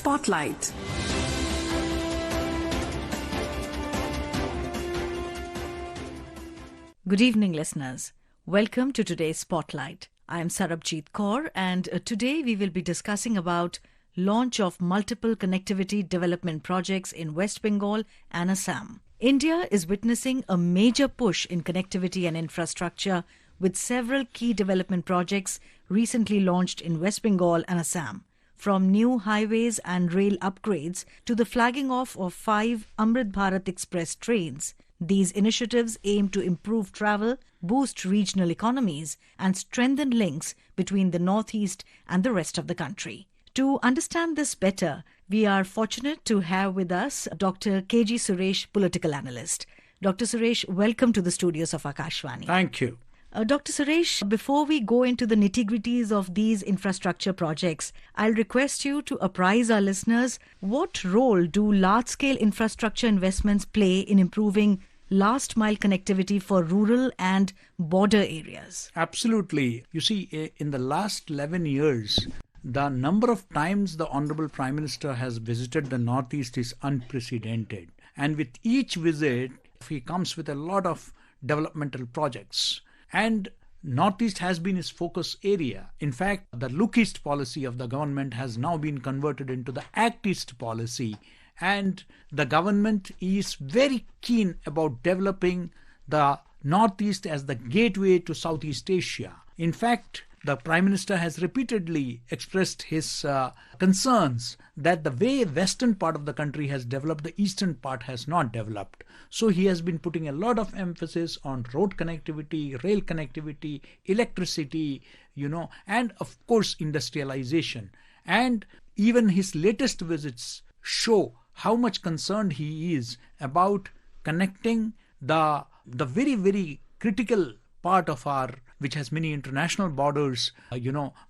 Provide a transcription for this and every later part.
Spotlight. Good evening, listeners. Welcome to today's Spotlight. I am Sarabjeet Kaur, and today we will be discussing about launch of multiple connectivity development projects in West Bengal and Assam. India is witnessing a major push in connectivity and infrastructure, with several key development projects recently launched in West Bengal and Assam. From new highways and rail upgrades to the flagging off of 5 Amrit Bharat Express trains, these initiatives aim to improve travel, boost regional economies, and strengthen links between the Northeast and the rest of the country. To understand this better, we are fortunate to have with us Dr. K.G. Suresh, political analyst. Dr. Suresh, welcome to the studios of Akashvani. Thank you. Dr. Suresh, before we go into the nitty-gritties of these infrastructure projects, I'll request you to apprise our listeners, what role do large-scale infrastructure investments play in improving last-mile connectivity for rural and border areas? Absolutely. You see, in the last 11 years, the number of times the Honorable Prime Minister has visited the Northeast is unprecedented. And with each visit, he comes with a lot of developmental projects. And Northeast has been his focus area. In fact, the Look East policy of the government has now been converted into the Act East policy. And the government is very keen about developing the Northeast as the gateway to Southeast Asia. In fact, the Prime Minister has repeatedly expressed his concerns that the way western part of the country has developed, the eastern part has not developed. So he has been putting a lot of emphasis on road connectivity, rail connectivity, electricity, and of course industrialization. And even his latest visits show how much concerned he is about connecting the very, very critical part of our, which has many international borders,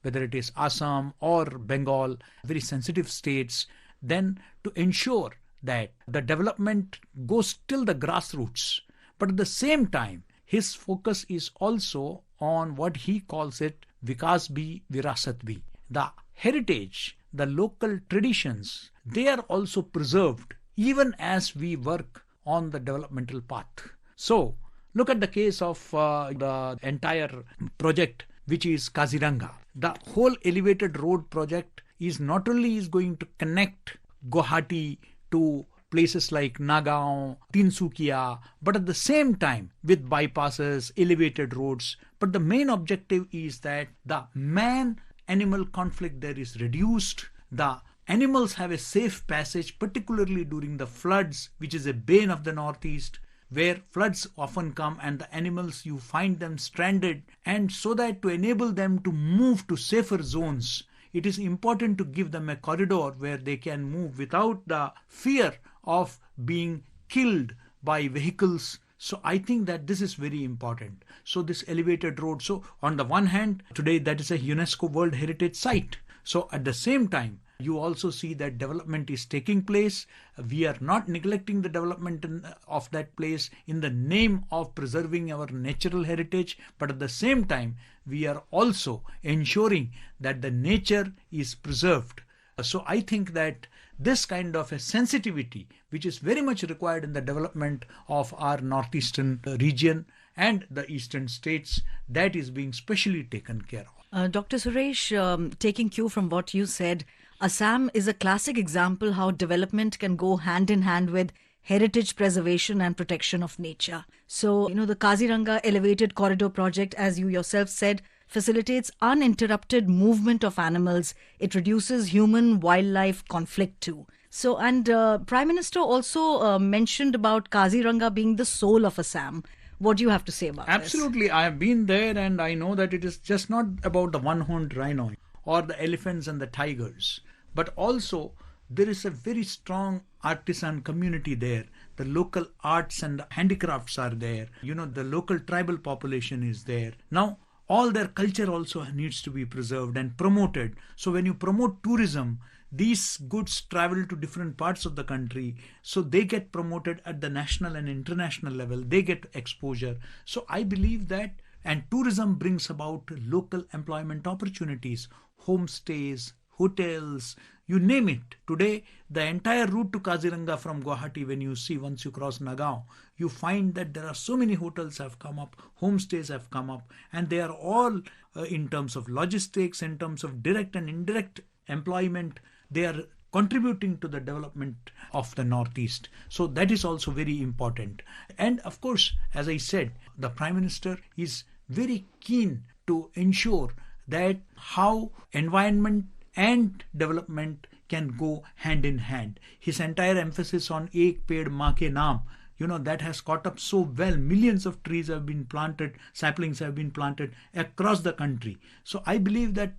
whether it is Assam or Bengal, very sensitive states, then to ensure that the development goes till the grassroots. But at the same time, his focus is also on what he calls it Vikas Bhi, Virasat Bhi. The heritage, the local traditions, they are also preserved even as we work on the developmental path. So, look at the case of the entire project, which is Kaziranga. The whole elevated road project is not only is going to connect Guwahati to places like Nagaon, Tinsukia, but at the same time with bypasses, elevated roads. But the main objective is that the man-animal conflict there is reduced. The animals have a safe passage, particularly during the floods, which is a bane of the Northeast, where floods often come and the animals, you find them stranded. And so that to enable them to move to safer zones, it is important to give them a corridor where they can move without the fear of being killed by vehicles. So I think that this is very important. So this elevated road, so on the one hand, today that is a UNESCO World Heritage Site. So at the same time, you also see that development is taking place. We are not neglecting the development of that place in the name of preserving our natural heritage, but at the same time, we are also ensuring that the nature is preserved. So I think that this kind of a sensitivity, which is very much required in the development of our northeastern region and the eastern states, that is being specially taken care of. Dr. Suresh, taking cue from what you said, Assam is a classic example how development can go hand in hand with heritage preservation and protection of nature. So, the Kaziranga Elevated Corridor project, as you yourself said, facilitates uninterrupted movement of animals. It reduces human-wildlife conflict too. So, and Prime Minister also mentioned about Kaziranga being the soul of Assam. What do you have to say about this? Absolutely. I have been there and I know that it is just not about the one-horned rhino or the elephants and the tigers, but also there is a very strong artisan community there. The local arts and handicrafts are there. The local tribal population is there. Now, all their culture also needs to be preserved and promoted. So when you promote tourism, these goods travel to different parts of the country. So they get promoted at the national and international level. They get exposure. So I believe that, and tourism brings about local employment opportunities, homestays, hotels, you name it. Today, the entire route to Kaziranga from Guwahati, when you see once you cross Nagaon, you find that there are so many hotels have come up, homestays have come up, and they are all in terms of logistics, in terms of direct and indirect employment, they are contributing to the development of the Northeast. So that is also very important. And of course, as I said, the Prime Minister is very keen to ensure that how environment and development can go hand in hand. His entire emphasis on Ek Ped Maa Ke Naam, that has caught up so well. Millions of trees have been planted, saplings have been planted across the country. So I believe that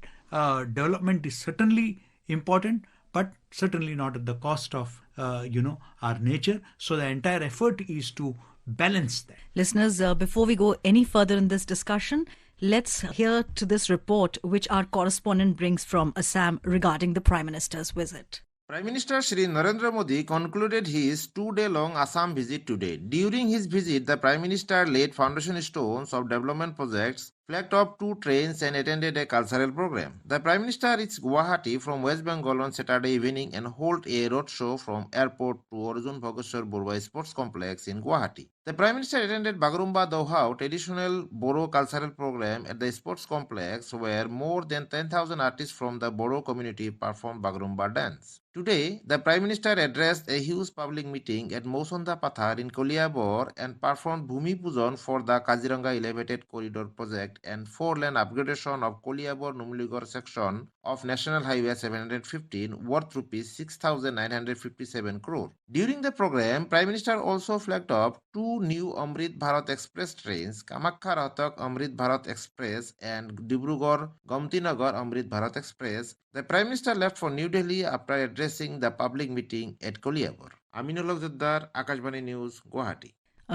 development is certainly important, but certainly not at the cost of, our nature. So the entire effort is to balance that. Listeners, before we go any further in this discussion, let's hear to this report which our correspondent brings from Assam regarding the Prime Minister's visit. Prime Minister Shri Narendra Modi concluded his 2-day-long Assam visit today. During his visit, the Prime Minister laid foundation stones of development projects, flagged off 2 trains and attended a cultural program. The Prime Minister reached Guwahati from West Bengal on Saturday evening and held a roadshow from airport to Arjun Bhageshwar Borua Sports Complex in Guwahati. The Prime Minister attended Bagurumba Dohao, traditional Bodo cultural program at the sports complex where more than 10,000 artists from the Bodo community performed Bagurumba dance. Today, the Prime Minister addressed a huge public meeting at Mousonda Pathar in Koliabor and performed Bhumi Pujan for the Kaziranga Elevated Corridor project and 4-lane upgradation of Koliabor-Numligor section of National Highway 715 worth Rs 6,957 crore. During the program, Prime Minister also flagged off 2 new Amrit Bharat Express trains, Kamakya Rohtak Amrit Bharat Express and Dibrugarh Gomtinagar Amrit Bharat Express. The Prime Minister left for New Delhi after addressing the public meeting at Koliabor. Aminullah Zaddar, Akashvani News, Guwahati.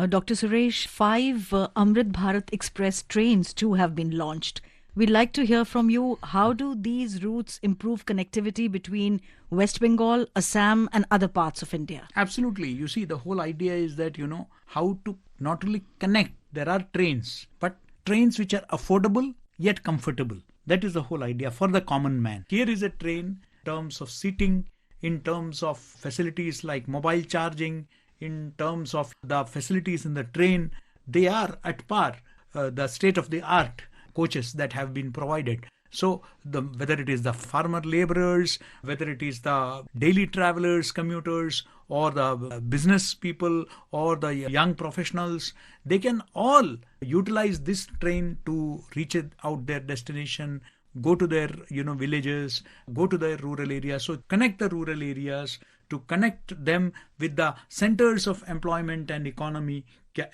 Dr. Suresh, 5 Amrit Bharat Express trains too have been launched. We'd like to hear from you. How do these routes improve connectivity between West Bengal, Assam and other parts of India? Absolutely. You see, the whole idea is that, how to not only connect. There are trains, but trains which are affordable yet comfortable. That is the whole idea for the common man. Here is a train in terms of seating, in terms of facilities like mobile charging, in terms of the facilities in the train. They are at par, the state-of-the-art coaches that have been provided. So whether it is the farmer laborers, whether it is the daily travelers, commuters, or the business people, or the young professionals, they can all utilize this train to reach out their destination, go to their villages, go to their rural areas. So connect the rural areas to connect them with the centers of employment and economy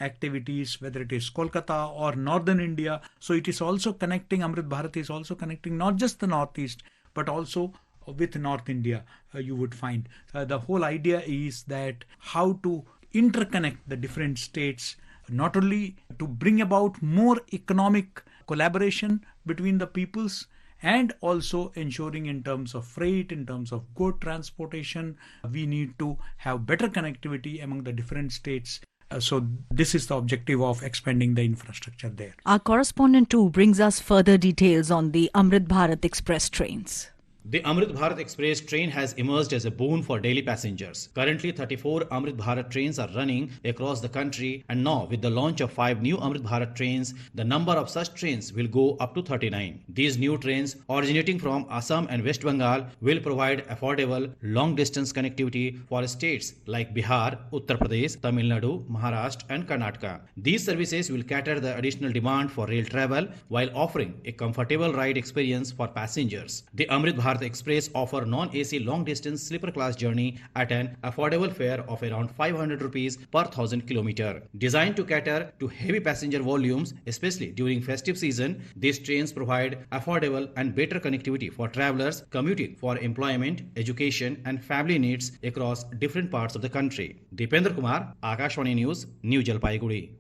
activities, whether it is Kolkata or northern India. So it is also connecting, Amrit Bharat is also connecting not just the Northeast, but also with North India, you would find. The whole idea is that how to interconnect the different states, not only to bring about more economic collaboration between the peoples, and also ensuring in terms of freight, in terms of good transportation, we need to have better connectivity among the different states. So this is the objective of expanding the infrastructure there. Our correspondent too brings us further details on the Amrit Bharat Express trains. The Amrit Bharat Express train has emerged as a boon for daily passengers. Currently, 34 Amrit Bharat trains are running across the country, and now with the launch of 5 new Amrit Bharat trains, the number of such trains will go up to 39. These new trains, originating from Assam and West Bengal, will provide affordable long-distance connectivity for states like Bihar, Uttar Pradesh, Tamil Nadu, Maharashtra and Karnataka. These services will cater the additional demand for rail travel while offering a comfortable ride experience for passengers. The Amrit Bharat Express offer non-AC long-distance sleeper class journey at an affordable fare of around 500 rupees per 1000 km. Designed to cater to heavy passenger volumes, especially during festive season, these trains provide affordable and better connectivity for travelers commuting for employment, education and family needs across different parts of the country. Deependra Kumar, Akashvani News, New Jalpaiguri.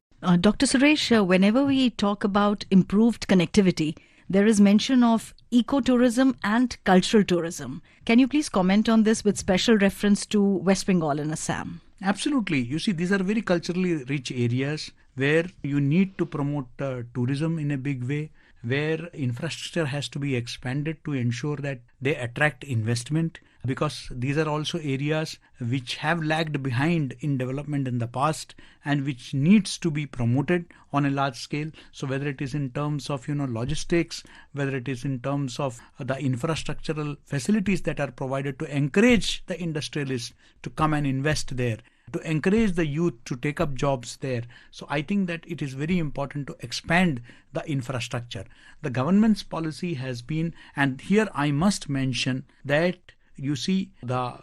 Dr. Suresh, whenever we talk about improved connectivity, there is mention of ecotourism and cultural tourism. Can you please comment on this with special reference to West Bengal and Assam? Absolutely. You see, these are very culturally rich areas where you need to promote tourism in a big way. where infrastructure has to be expanded to ensure that they attract investment, because these are also areas which have lagged behind in development in the past and which needs to be promoted on a large scale. So whether it is in terms of logistics, whether it is in terms of the infrastructural facilities that are provided to encourage the industrialists to come and invest there, to encourage the youth to take up jobs there. So I think that it is very important to expand the infrastructure. The government's policy has been, and here I must mention that you see the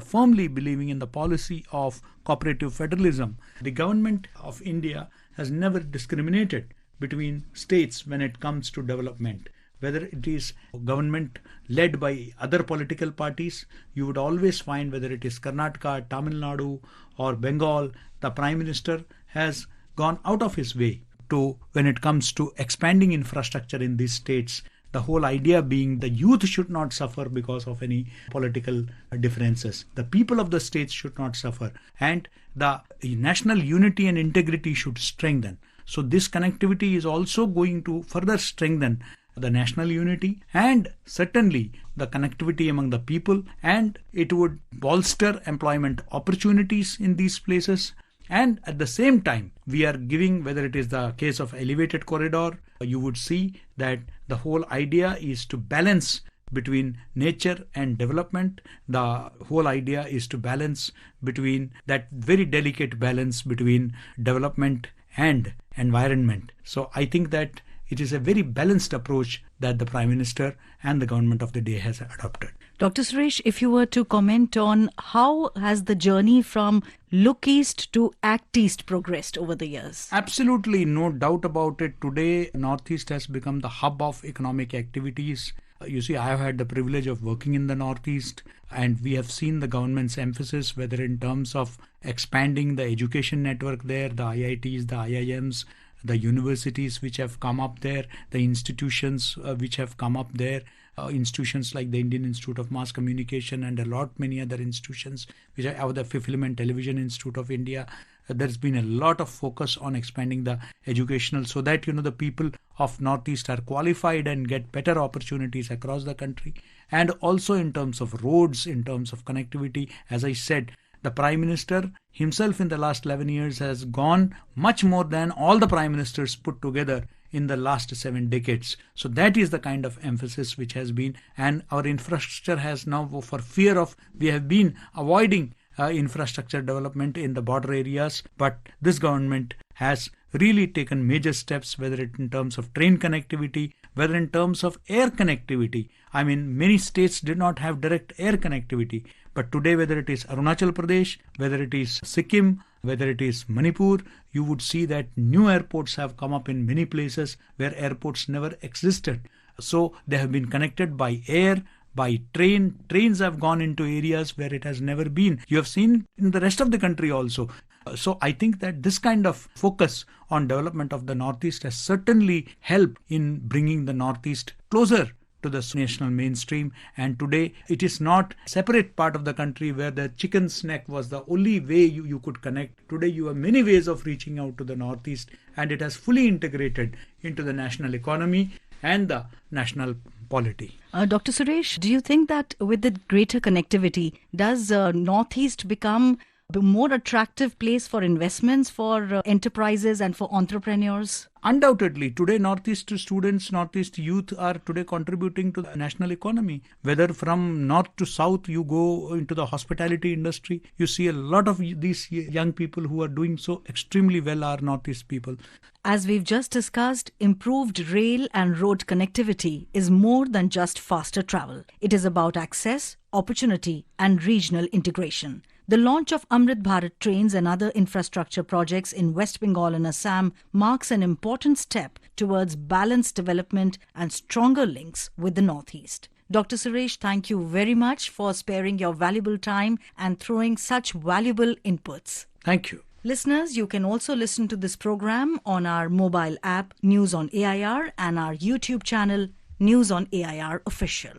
firmly believing in the policy of cooperative federalism. The government of India has never discriminated between states when it comes to development. Whether it is government led by other political parties, you would always find, whether it is Karnataka, Tamil Nadu or Bengal, the Prime Minister has gone out of his way to, when it comes to expanding infrastructure in these states, the whole idea being the youth should not suffer because of any political differences. The people of the states should not suffer, and the national unity and integrity should strengthen. So this connectivity is also going to further strengthen the national unity and certainly the connectivity among the people, and it would bolster employment opportunities in these places. And at the same time, we are giving, whether it is the case of elevated corridor, you would see that the whole idea is to balance between nature and development. The whole idea is to balance between that very delicate balance between development and environment. So I think that it is a very balanced approach that the Prime Minister and the government of the day has adopted. Dr. Suresh, if you were to comment on how has the journey from look east to act east progressed over the years? Absolutely, no doubt about it. Today, Northeast has become the hub of economic activities. You see, I have had the privilege of working in the Northeast, and we have seen the government's emphasis, whether in terms of expanding the education network there, the IITs, the IIMs, the universities which have come up there, the institutions which have come up there, institutions like the Indian Institute of Mass Communication and a lot many other institutions, which are the Film and Television Institute of India. There's been a lot of focus on expanding the educational, so that the people of Northeast are qualified and get better opportunities across the country. And also in terms of roads, in terms of connectivity, as I said, the Prime Minister himself in the last 11 years has gone much more than all the Prime Ministers put together in the last 7 decades. So that is the kind of emphasis which has been, and our infrastructure has now, for fear of, we have been avoiding infrastructure development in the border areas, but this government has really taken major steps, whether it in terms of train connectivity, whether in terms of air connectivity. I mean, many states did not have direct air connectivity, but today, whether it is Arunachal Pradesh, whether it is Sikkim, whether it is Manipur, you would see that new airports have come up in many places where airports never existed. So they have been connected by air, by train. Trains have gone into areas where it has never been. You have seen in the rest of the country also. So I think that this kind of focus on development of the Northeast has certainly helped in bringing the Northeast closer to the national mainstream. And today it is not a separate part of the country where the chicken snack was the only way you could connect. Today you have many ways of reaching out to the Northeast, and it has fully integrated into the national economy and the national polity. Dr. Suresh, do you think that with the greater connectivity, does Northeast become a more attractive place for investments, for enterprises and for entrepreneurs? Undoubtedly, today Northeast students, Northeast youth are today contributing to the national economy. Whether from north to south you go into the hospitality industry, you see a lot of these young people who are doing so extremely well are Northeast people. As we've just discussed, improved rail and road connectivity is more than just faster travel. It is about access, opportunity and regional integration. The launch of Amrit Bharat trains and other infrastructure projects in West Bengal and Assam marks an important step towards balanced development and stronger links with the Northeast. Dr. Suresh, thank you very much for sparing your valuable time and throwing such valuable inputs. Thank you. Listeners, you can also listen to this program on our mobile app News on AIR and our YouTube channel News on AIR Official.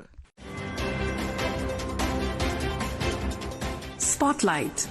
Spotlight.